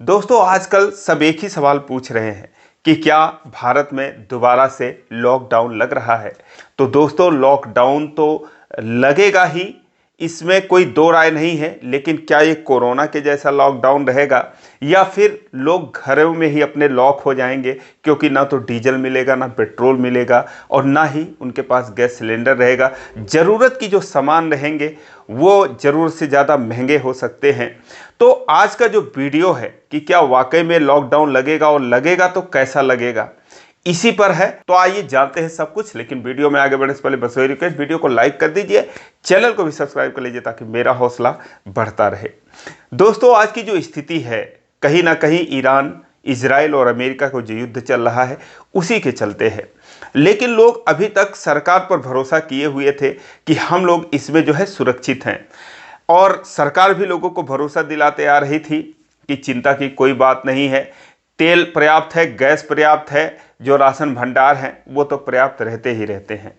दोस्तों आजकल सब एक ही सवाल पूछ रहे हैं कि क्या भारत में दोबारा से लॉकडाउन लग रहा है। तो दोस्तों लॉकडाउन तो लगेगा ही, इसमें कोई दो राय नहीं है। लेकिन क्या ये कोरोना के जैसा लॉकडाउन रहेगा या फिर लोग घरों में ही अपने लॉक हो जाएंगे, क्योंकि ना तो डीजल मिलेगा, ना पेट्रोल मिलेगा और ना ही उनके पास गैस सिलेंडर रहेगा। ज़रूरत की जो सामान रहेंगे वो ज़रूरत से ज़्यादा महंगे हो सकते हैं। तो आज का जो वीडियो है कि क्या वाकई में लॉकडाउन लगेगा और लगेगा तो कैसा लगेगा, इसी पर है। तो आइए जानते हैं सब कुछ। लेकिन वीडियो में आगे बढ़ने से पहले बस वही रिक्वेस्ट, वीडियो को लाइक कर दीजिए, चैनल को भी सब्सक्राइब कर लीजिए ताकि मेरा हौसला बढ़ता रहे। दोस्तों आज की जो स्थिति है, कहीं ना कहीं ईरान, इजराइल और अमेरिका का जो युद्ध चल रहा है उसी के चलते है। लेकिन लोग अभी तक सरकार पर भरोसा किए हुए थे कि हम लोग इसमें जो है सुरक्षित हैं, और सरकार भी लोगों को भरोसा दिलाते आ रही थी कि चिंता की कोई बात नहीं है, तेल पर्याप्त है, गैस पर्याप्त है, जो राशन भंडार हैं वो तो पर्याप्त रहते ही रहते हैं।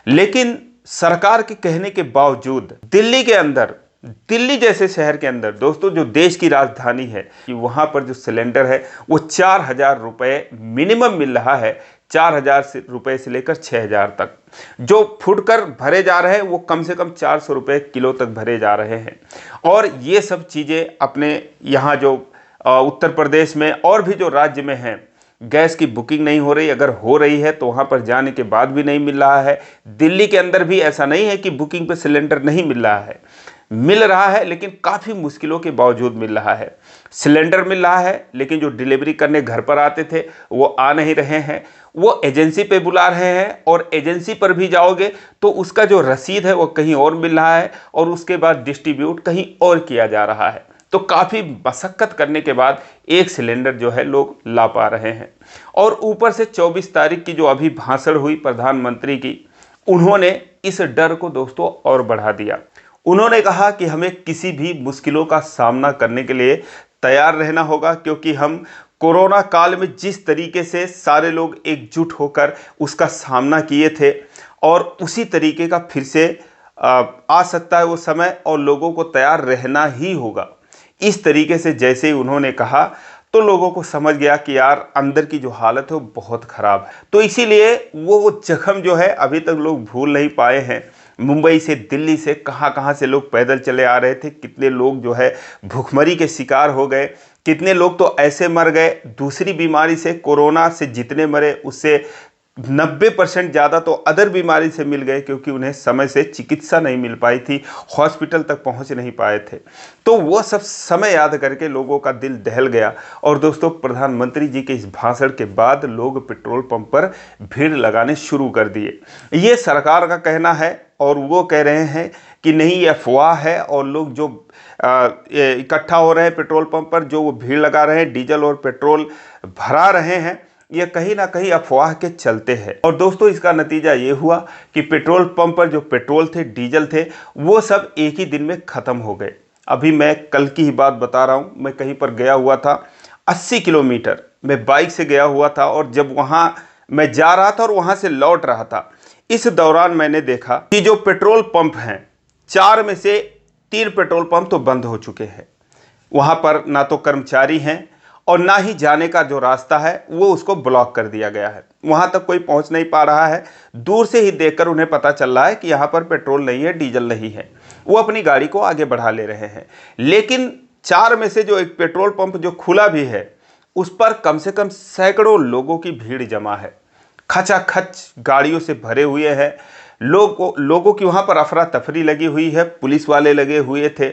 लेकिन सरकार के कहने के बावजूद दिल्ली के अंदर, दिल्ली जैसे शहर के अंदर दोस्तों, जो देश की राजधानी है, कि वहाँ पर जो सिलेंडर है वो 4,000 रुपये मिनिमम मिल रहा है। 4,000 रुपये से लेकर 6,000 तक जो फुटकर भरे जा रहे हैं वो कम से कम 400 रुपये किलो तक भरे जा रहे हैं। और ये सब चीज़ें अपने यहाँ जो उत्तर प्रदेश में और भी जो राज्य में हैं, गैस की बुकिंग नहीं हो रही, अगर हो रही है तो वहाँ पर जाने के बाद भी नहीं मिल रहा है। दिल्ली के अंदर भी ऐसा नहीं है कि बुकिंग पे सिलेंडर नहीं मिल रहा है, मिल रहा है, लेकिन काफ़ी मुश्किलों के बावजूद मिल रहा है। सिलेंडर मिल रहा है, लेकिन जो डिलीवरी करने घर पर आते थे वो आ नहीं रहे हैं, वो एजेंसी पे बुला रहे हैं, और एजेंसी पर भी जाओगे तो उसका जो रसीद है वो कहीं और मिल रहा है और उसके बाद डिस्ट्रीब्यूट कहीं और किया जा रहा है। तो काफ़ी मशक्क़त करने के बाद एक सिलेंडर जो है लोग ला पा रहे हैं। और ऊपर से 24 तारीख की जो अभी भाषण हुई प्रधानमंत्री की, उन्होंने इस डर को दोस्तों और बढ़ा दिया। उन्होंने कहा कि हमें किसी भी मुश्किलों का सामना करने के लिए तैयार रहना होगा, क्योंकि हम कोरोना काल में जिस तरीके से सारे लोग एकजुट होकर उसका सामना किए थे, और उसी तरीके का फिर से आ सकता है वो समय, और लोगों को तैयार रहना ही होगा। इस तरीके से जैसे ही उन्होंने कहा तो लोगों को समझ गया कि यार अंदर की जो हालत है वो बहुत ख़राब है। तो इसीलिए वो जख्म जो है अभी तक लोग भूल नहीं पाए हैं। मुंबई से, दिल्ली से, कहाँ कहाँ से लोग पैदल चले आ रहे थे, कितने लोग जो है भूखमरी के शिकार हो गए, कितने लोग तो ऐसे मर गए दूसरी बीमारी से, कोरोना से जितने मरे उससे 90% ज़्यादा तो अदर बीमारी से मिल गए, क्योंकि उन्हें समय से चिकित्सा नहीं मिल पाई थी, हॉस्पिटल तक पहुंच नहीं पाए थे। तो वो सब समय याद करके लोगों का दिल दहल गया। और दोस्तों प्रधानमंत्री जी के इस भाषण के बाद लोग पेट्रोल पंप पर भीड़ लगाने शुरू कर दिए। ये सरकार का कहना है और वो कह रहे हैं कि नहीं, ये अफवाह है, और लोग जो इकट्ठा हो रहे हैं पेट्रोल पंप पर, जो वो भीड़ लगा रहे हैं, डीजल और पेट्रोल भरा रहे हैं, ये कहीं ना कहीं अफवाह के चलते हैं। और दोस्तों इसका नतीजा ये हुआ कि पेट्रोल पंप पर जो पेट्रोल थे, डीजल थे, वो सब एक ही दिन में ख़त्म हो गए। अभी मैं कल की ही बात बता रहा हूँ, मैं कहीं पर गया हुआ था, 80 किलोमीटर मैं बाइक से गया हुआ था, और जब वहाँ मैं जा रहा था और वहाँ से लौट रहा था, इस दौरान मैंने देखा कि जो पेट्रोल पंप हैं, 4 में से 3 पेट्रोल पंप तो बंद हो चुके हैं। वहाँ पर ना तो कर्मचारी हैं और ना ही जाने का जो रास्ता है वो उसको ब्लॉक कर दिया गया है। वहाँ तक कोई पहुँच नहीं पा रहा है। दूर से ही देखकर उन्हें पता चल रहा है कि यहाँ पर पेट्रोल नहीं है, डीजल नहीं है। वो अपनी गाड़ी को आगे बढ़ा ले रहे हैं। लेकिन 4 में से जो एक पेट्रोल पंप जो खुला भी है, उस पर कम से कम सैकड़ों लोगों की भीड़ जमा है, खचाखच गाड़ियों से भरे हुए हैं। लोगों की वहाँ पर अफरा तफरी लगी हुई है, पुलिस वाले लगे हुए थे।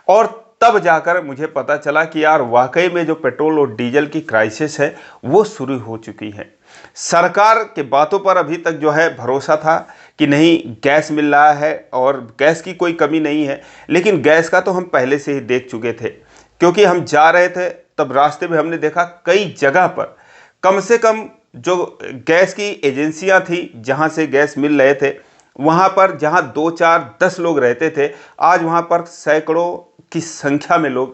और तब जाकर मुझे पता चला कि यार वाकई में जो पेट्रोल और डीजल की क्राइसिस है वो शुरू हो चुकी है। सरकार के बातों पर अभी तक जो है भरोसा था कि नहीं, गैस मिल रहा है और गैस की कोई कमी नहीं है। लेकिन गैस का तो हम पहले से ही देख चुके थे, क्योंकि हम जा रहे थे तब रास्ते में हमने देखा कई जगह पर कम से कम जो गैस की एजेंसियां थी, जहां से गैस मिल रहे थे, वहां पर जहां 2, 4, 10 लोग रहते थे, आज वहां पर सैकड़ों की संख्या में लोग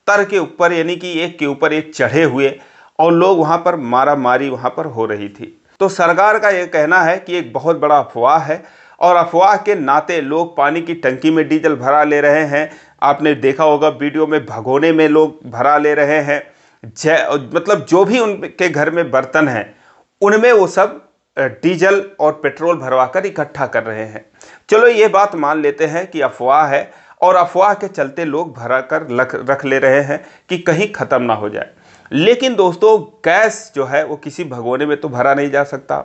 तर के ऊपर, यानी कि एक के ऊपर एक चढ़े हुए, और लोग वहां पर मारा मारी वहां पर हो रही थी। तो सरकार का यह कहना है कि एक बहुत बड़ा अफवाह है, और अफवाह के नाते लोग पानी की टंकी में डीजल भरा ले रहे हैं। आपने देखा होगा वीडियो में, भगोने में लोग भरा ले रहे हैं। मतलब जो भी उनके घर में बर्तन हैं उनमें वो सब डीजल और पेट्रोल भरवाकर इकट्ठा कर रहे हैं। चलो ये बात मान लेते हैं कि अफवाह है और अफवाह के चलते लोग भरा कर रख ले रहे हैं कि कहीं ख़त्म ना हो जाए। लेकिन दोस्तों गैस जो है वो किसी भगोने में तो भरा नहीं जा सकता,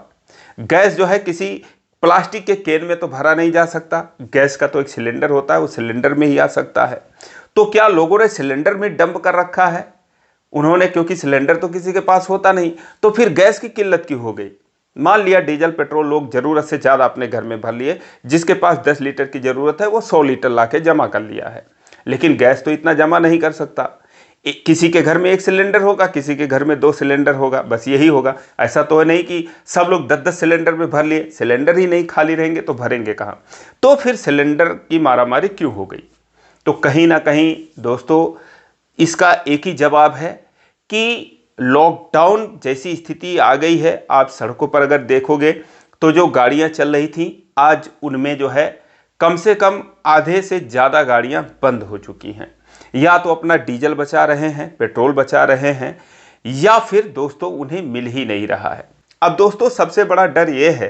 गैस जो है किसी प्लास्टिक के केन में तो भरा नहीं जा सकता। गैस का तो एक सिलेंडर होता है, वो सिलेंडर में ही आ सकता है। तो क्या लोगों ने सिलेंडर में डंप कर रखा है उन्होंने, क्योंकि सिलेंडर तो किसी के पास होता नहीं, तो फिर गैस की किल्लत क्यों हो गई। मान लिया डीजल पेट्रोल लोग ज़रूरत से ज़्यादा अपने घर में भर लिए, जिसके पास 10 लीटर की ज़रूरत है वो 100 लीटर ला के जमा कर लिया है, लेकिन गैस तो इतना जमा नहीं कर सकता। किसी के घर में 1 सिलेंडर होगा, किसी के घर में 2 सिलेंडर होगा, बस यही होगा। ऐसा तो है नहीं कि सब लोग 10-10 सिलेंडर में भर लिए, सिलेंडर ही नहीं खाली रहेंगे तो भरेंगे कहाँ। तो फिर सिलेंडर की मारामारी क्यों हो गई। तो कहीं ना कहीं दोस्तों इसका एक ही जवाब है कि लॉकडाउन जैसी स्थिति आ गई है। आप सड़कों पर अगर देखोगे तो जो गाड़ियां चल रही थी आज उनमें जो है कम से कम आधे से ज़्यादा गाड़ियां बंद हो चुकी हैं। या तो अपना डीजल बचा रहे हैं, पेट्रोल बचा रहे हैं, या फिर दोस्तों उन्हें मिल ही नहीं रहा है। अब दोस्तों सबसे बड़ा डर ये है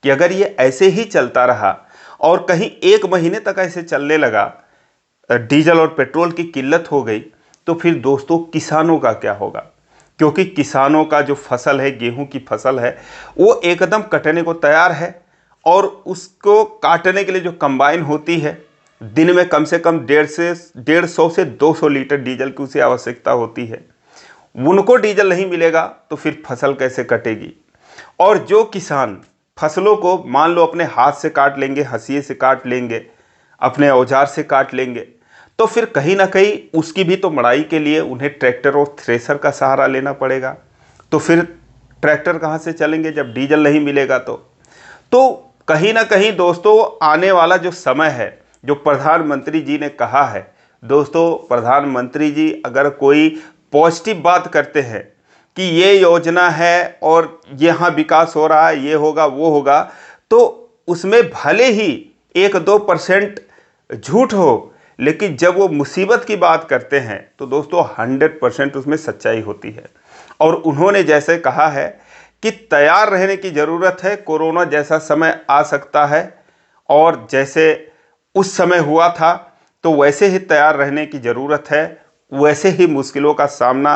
कि अगर ये ऐसे ही चलता रहा और कहीं 1 महीने तक ऐसे चलने लगा, डीजल और पेट्रोल की किल्लत हो गई, तो फिर दोस्तों किसानों का क्या होगा। क्योंकि किसानों का जो फसल है, गेहूं की फसल है, वो एकदम कटने को तैयार है और उसको काटने के लिए जो कंबाइन होती है दिन में कम से कम 150 से 200 लीटर डीजल की उसे आवश्यकता होती है। उनको डीजल नहीं मिलेगा तो फिर फसल कैसे कटेगी। और जो किसान फसलों को मान लो अपने हाथ से काट लेंगे, हंसिए से काट लेंगे, अपने औजार से काट लेंगे, तो फिर कहीं ना कहीं उसकी भी तो मड़ाई के लिए उन्हें ट्रैक्टर और थ्रेसर का सहारा लेना पड़ेगा। तो फिर ट्रैक्टर कहाँ से चलेंगे जब डीजल नहीं मिलेगा। तो कहीं ना कहीं दोस्तों आने वाला जो समय है, जो प्रधानमंत्री जी ने कहा है, दोस्तों प्रधानमंत्री जी अगर कोई पॉजिटिव बात करते हैं कि ये योजना है और यहाँ विकास हो रहा है, ये होगा वो होगा, तो उसमें भले ही 1-2% झूठ हो, लेकिन जब वो मुसीबत की बात करते हैं तो दोस्तों 100% उसमें सच्चाई होती है। और उन्होंने जैसे कहा है कि तैयार रहने की ज़रूरत है, कोरोना जैसा समय आ सकता है और जैसे उस समय हुआ था तो वैसे ही तैयार रहने की ज़रूरत है, वैसे ही मुश्किलों का सामना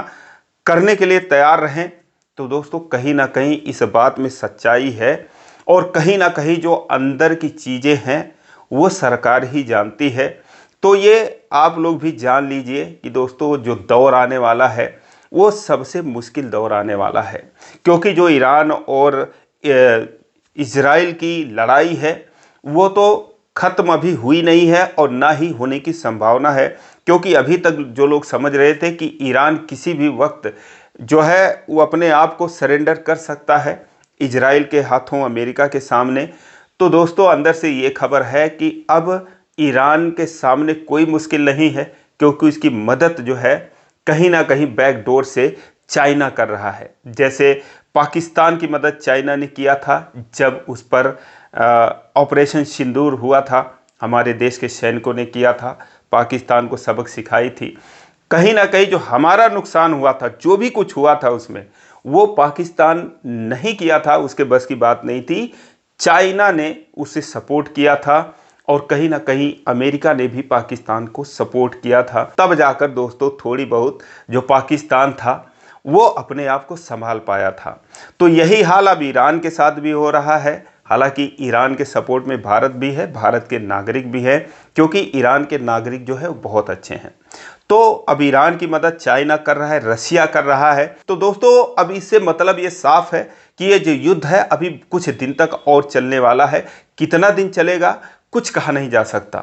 करने के लिए तैयार रहें। तो दोस्तों कहीं ना कहीं इस बात में सच्चाई है और कहीं ना कहीं जो अंदर की चीज़ें हैं वो सरकार ही जानती है। तो ये आप लोग भी जान लीजिए कि दोस्तों जो दौर आने वाला है वो सबसे मुश्किल दौर आने वाला है, क्योंकि जो ईरान और इजराइल की लड़ाई है वो तो ख़त्म अभी हुई नहीं है और ना ही होने की संभावना है। क्योंकि अभी तक जो लोग समझ रहे थे कि ईरान किसी भी वक्त जो है वो अपने आप को सरेंडर कर सकता है इजराइल के हाथों, अमेरिका के सामने, तो दोस्तों अंदर से ये खबर है कि अब ईरान के सामने कोई मुश्किल नहीं है, क्योंकि उसकी मदद जो है कहीं ना कहीं बैकडोर से चाइना कर रहा है। जैसे पाकिस्तान की मदद चाइना ने किया था जब उस पर ऑपरेशन सिंदूर हुआ था, हमारे देश के सैनिकों ने किया था, पाकिस्तान को सबक सिखाई थी। कहीं ना कहीं जो हमारा नुकसान हुआ था, जो भी कुछ हुआ था उसमें, वो पाकिस्तान नहीं किया था, उसके बस की बात नहीं थी, चाइना ने उसे सपोर्ट किया था और कहीं ना कहीं अमेरिका ने भी पाकिस्तान को सपोर्ट किया था। तब जाकर दोस्तों थोड़ी बहुत जो पाकिस्तान था वो अपने आप को संभाल पाया था। तो यही हाल अब ईरान के साथ भी हो रहा है। हालांकि ईरान के सपोर्ट में भारत भी है, भारत के नागरिक भी है, क्योंकि ईरान के नागरिक जो है वो बहुत अच्छे हैं। तो अब ईरान की मदद चाइना कर रहा है, रशिया कर रहा है। तो दोस्तों अब इससे मतलब ये साफ है कि ये जो युद्ध है अभी कुछ दिन तक और चलने वाला है। कितना दिन चलेगा कुछ कहा नहीं जा सकता,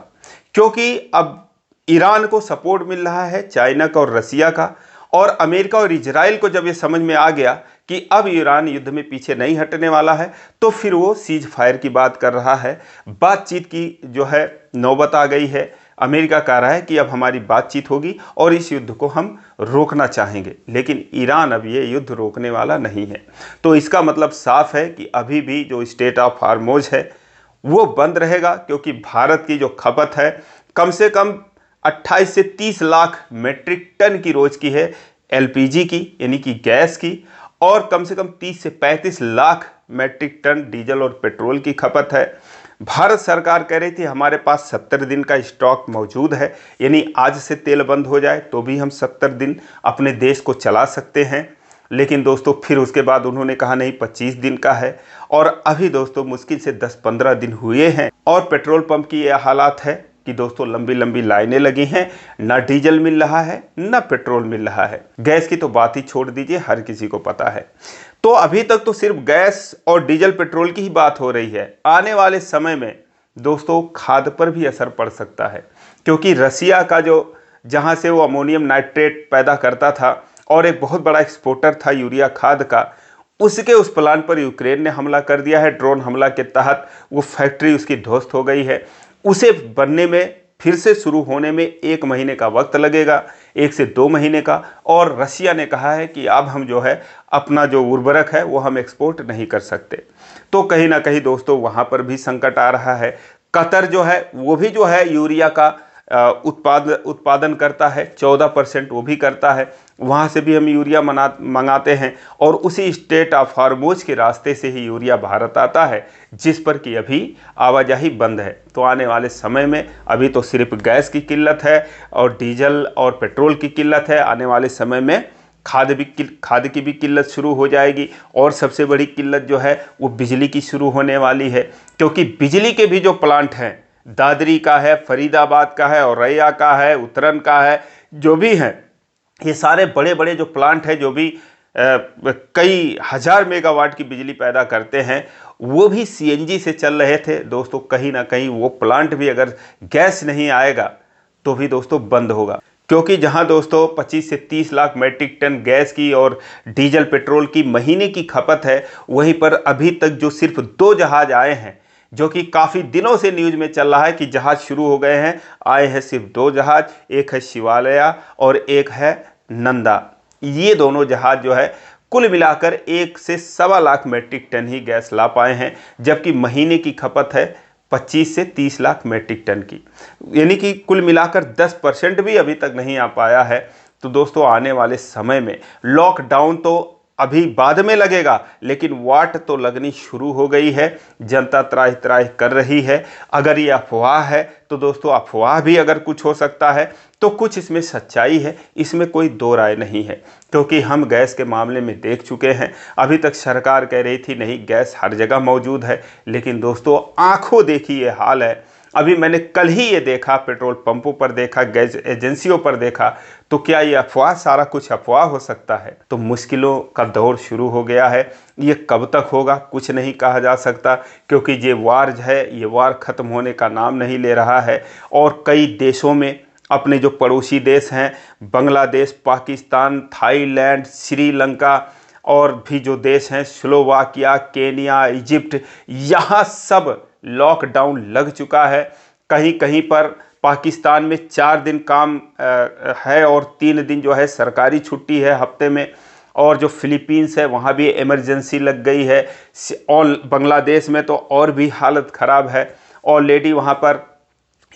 क्योंकि अब ईरान को सपोर्ट मिल रहा है चाइना का और रसिया का, और अमेरिका और इजराइल को जब ये समझ में आ गया कि अब ईरान युद्ध में पीछे नहीं हटने वाला है, तो फिर वो सीज फायर की बात कर रहा है। बातचीत की जो है नौबत आ गई है। अमेरिका कह रहा है कि अब हमारी बातचीत होगी और इस युद्ध को हम रोकना चाहेंगे, लेकिन ईरान अब ये युद्ध रोकने वाला नहीं है। तो इसका मतलब साफ है कि अभी भी जो स्टेट ऑफ हार्मोज है वो बंद रहेगा, क्योंकि भारत की जो खपत है कम से कम 28 से 30 लाख मेट्रिक टन की रोज की है एलपीजी की यानी कि गैस की, और कम से कम 30 से 35 लाख मेट्रिक टन डीजल और पेट्रोल की खपत है। भारत सरकार कह रही थी हमारे पास 70 दिन का स्टॉक मौजूद है, यानी आज से तेल बंद हो जाए तो भी हम 70 दिन अपने देश को चला सकते हैं। लेकिन दोस्तों फिर उसके बाद उन्होंने कहा नहीं, 25 दिन का है। और अभी दोस्तों मुश्किल से 10-15 दिन हुए हैं और पेट्रोल पंप की यह हालात है कि दोस्तों लंबी लंबी लाइनें लगी हैं, ना डीजल मिल रहा है ना पेट्रोल मिल रहा है। गैस की तो बात ही छोड़ दीजिए, हर किसी को पता है। तो अभी तक तो सिर्फ गैस और डीजल पेट्रोल की ही बात हो रही है। आने वाले समय में दोस्तों खाद पर भी असर पड़ सकता है, क्योंकि रसिया का जो जहां से वो अमोनियम नाइट्रेट पैदा करता था और एक बहुत बड़ा एक्सपोर्टर था यूरिया खाद का, उसके उस प्लांट पर यूक्रेन ने हमला कर दिया है। ड्रोन हमला के तहत वो फैक्ट्री उसकी ध्वस्त हो गई है। उसे बनने में, फिर से शुरू होने में 1 महीने का वक्त लगेगा, 1 से 2 महीने का। और रसिया ने कहा है कि अब हम जो है अपना जो उर्वरक है वो हम एक्सपोर्ट नहीं कर सकते। तो कहीं ना कहीं दोस्तों वहाँ पर भी संकट आ रहा है। कतर जो है वो भी जो है यूरिया का उत्पादन करता है, 14% वो भी करता है। वहाँ से भी हम यूरिया मंगाते हैं और उसी स्टेट ऑफ हॉर्मुज के रास्ते से ही यूरिया भारत आता है, जिस पर कि अभी आवाजाही बंद है। तो आने वाले समय में अभी तो सिर्फ गैस की किल्लत है और डीजल और पेट्रोल की किल्लत है। आने वाले समय में खाद की भी किल्लत शुरू हो जाएगी। और सबसे बड़ी किल्लत जो है वो बिजली की शुरू होने वाली है, क्योंकि बिजली के भी जो प्लांट हैं, दादरी का है, फरीदाबाद का है, औरैया का है, उतरन का है, जो भी हैं, ये सारे बड़े बड़े जो प्लांट हैं जो भी कई हज़ार मेगावाट की बिजली पैदा करते हैं, वो भी सीएनजी से चल रहे थे। दोस्तों कहीं ना कहीं वो प्लांट भी अगर गैस नहीं आएगा तो भी दोस्तों बंद होगा, क्योंकि जहां दोस्तों 25 से 30 लाख मैट्रिक टन गैस की और डीजल पेट्रोल की महीने की खपत है, वहीं पर अभी तक जो सिर्फ 2 जहाज आए हैं, जो कि काफ़ी दिनों से न्यूज़ में चल रहा है कि जहाज शुरू हो गए हैं, आए हैं सिर्फ 2 जहाज, एक है शिवालया और एक है नंदा। ये दोनों जहाज जो है कुल मिलाकर 1 से 1.25 लाख मैट्रिक टन ही गैस ला पाए हैं, जबकि महीने की खपत है 25 से 30 लाख मैट्रिक टन की, यानी कि कुल मिलाकर 10% भी अभी तक नहीं आ पाया है। तो दोस्तों आने वाले समय में लॉकडाउन तो अभी बाद में लगेगा, लेकिन वाट तो लगनी शुरू हो गई है। जनता त्राहि त्राहि कर रही है। अगर ये अफवाह है तो दोस्तों अफवाह भी अगर कुछ हो सकता है तो कुछ इसमें सच्चाई है, इसमें कोई दो राय नहीं है। क्योंकि हम गैस के मामले में देख चुके हैं। अभी तक सरकार कह रही थी नहीं गैस हर जगह मौजूद है, लेकिन दोस्तों आंखों देखी ये हाल है। अभी मैंने कल ही ये देखा, पेट्रोल पंपों पर देखा, गैस एजेंसियों पर देखा। तो क्या ये अफवाह, सारा कुछ अफवाह हो सकता है? तो मुश्किलों का दौर शुरू हो गया है। ये कब तक होगा कुछ नहीं कहा जा सकता, क्योंकि ये वार है, ये वार ख़त्म होने का नाम नहीं ले रहा है। और कई देशों में, अपने जो पड़ोसी देश हैं, बांग्लादेश, पाकिस्तान, थाईलैंड, श्रीलंका और भी जो देश हैं, स्लोवाकिया, केनिया, इजिप्ट, यहाँ सब लॉकडाउन लग चुका है। कहीं कहीं पर पाकिस्तान में 4 दिन काम है और 3 दिन जो है सरकारी छुट्टी है हफ्ते में। और जो फिलीपींस है वहाँ भी इमरजेंसी लग गई है। और बांग्लादेश में तो और भी हालत ख़राब है। ऑलरेडी वहाँ पर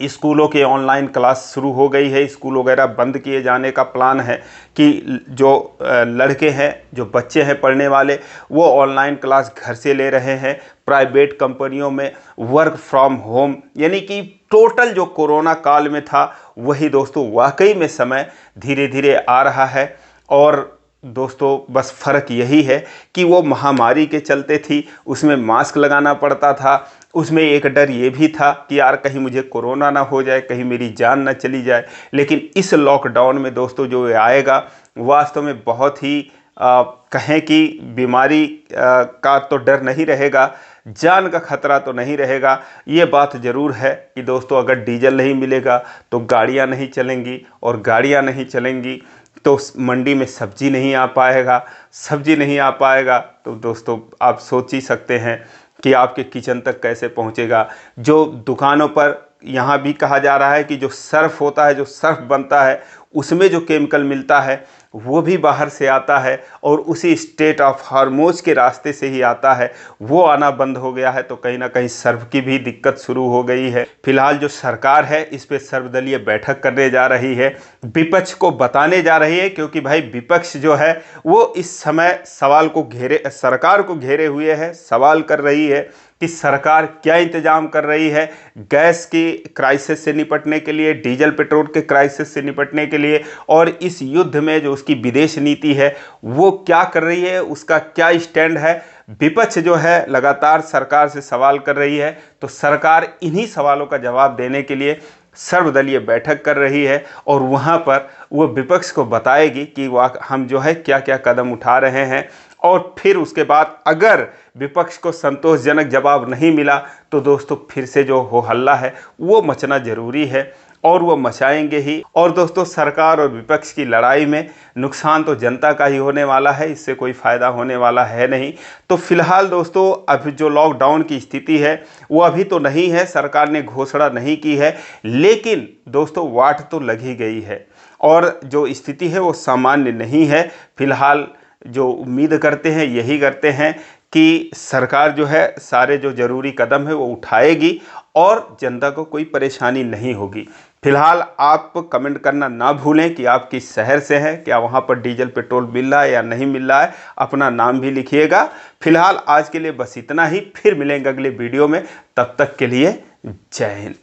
स्कूलों के ऑनलाइन क्लास शुरू हो गई है। स्कूल वगैरह बंद किए जाने का प्लान है कि जो लड़के हैं, जो बच्चे हैं पढ़ने वाले, वो ऑनलाइन क्लास घर से ले रहे हैं। प्राइवेट कंपनियों में वर्क फ्रॉम होम, यानी कि टोटल जो कोरोना काल में था वही दोस्तों वाकई में समय धीरे धीरे आ रहा है। और दोस्तों बस फ़र्क यही है कि वो महामारी के चलते थी, उसमें मास्क लगाना पड़ता था, उसमें एक डर ये भी था कि यार कहीं मुझे कोरोना ना हो जाए, कहीं मेरी जान ना चली जाए। लेकिन इस लॉकडाउन में दोस्तों जो आएगा वास्तव में बहुत ही कहें कि बीमारी का तो डर नहीं रहेगा, जान का खतरा तो नहीं रहेगा। ये बात ज़रूर है कि दोस्तों अगर डीजल नहीं मिलेगा तो गाड़ियाँ नहीं चलेंगी, और गाड़ियाँ नहीं चलेंगी तो मंडी में सब्जी नहीं आ पाएगा, सब्जी नहीं आ पाएगा तो दोस्तों आप सोच ही सकते हैं कि आपके किचन तक कैसे पहुंचेगा। जो दुकानों पर यहाँ भी कहा जा रहा है कि जो सर्फ होता है, जो सर्फ बनता है, उसमें जो केमिकल मिलता है वो भी बाहर से आता है और उसी स्टेट ऑफ हॉर्मोज के रास्ते से ही आता है, वो आना बंद हो गया है। तो कहीं ना कहीं सर्व की भी दिक्कत शुरू हो गई है। फिलहाल जो सरकार है इस पे सर्वदलीय बैठक करने जा रही है, विपक्ष को बताने जा रही है, क्योंकि भाई विपक्ष जो है वो इस समय सरकार को घेरे हुए है, सवाल कर रही है कि सरकार क्या इंतजाम कर रही है गैस की क्राइसिस से निपटने के लिए, डीजल पेट्रोल के क्राइसिस से निपटने के लिए, और इस युद्ध में जो उसकी विदेश नीति है वो क्या कर रही है, उसका क्या स्टैंड है। विपक्ष जो है लगातार सरकार से सवाल कर रही है, तो सरकार इन्हीं सवालों का जवाब देने के लिए सर्वदलीय बैठक कर रही है और वहाँ पर वो विपक्ष को बताएगी कि हम जो है क्या क्या कदम उठा रहे हैं। और फिर उसके बाद अगर विपक्ष को संतोषजनक जवाब नहीं मिला तो दोस्तों फिर से जो हो हल्ला है वो मचना जरूरी है, और वो मचाएंगे ही। और दोस्तों सरकार और विपक्ष की लड़ाई में नुकसान तो जनता का ही होने वाला है, इससे कोई फ़ायदा होने वाला है नहीं। तो फिलहाल दोस्तों अभी जो लॉकडाउन की स्थिति है वो अभी तो नहीं है, सरकार ने घोषणा नहीं की है, लेकिन दोस्तों वाट तो लगी गई है और जो स्थिति है वो सामान्य नहीं है। फिलहाल जो उम्मीद करते हैं यही करते हैं कि सरकार जो है सारे जो ज़रूरी कदम है वो उठाएगी और जनता को कोई परेशानी नहीं होगी। फिलहाल आप कमेंट करना ना भूलें कि आप किस शहर से हैं, क्या वहाँ पर डीजल पेट्रोल मिल रहा है या नहीं मिल रहा है, अपना नाम भी लिखिएगा। फिलहाल आज के लिए बस इतना ही, फिर मिलेंगे अगले वीडियो में, तब तक के लिए जय हिंद।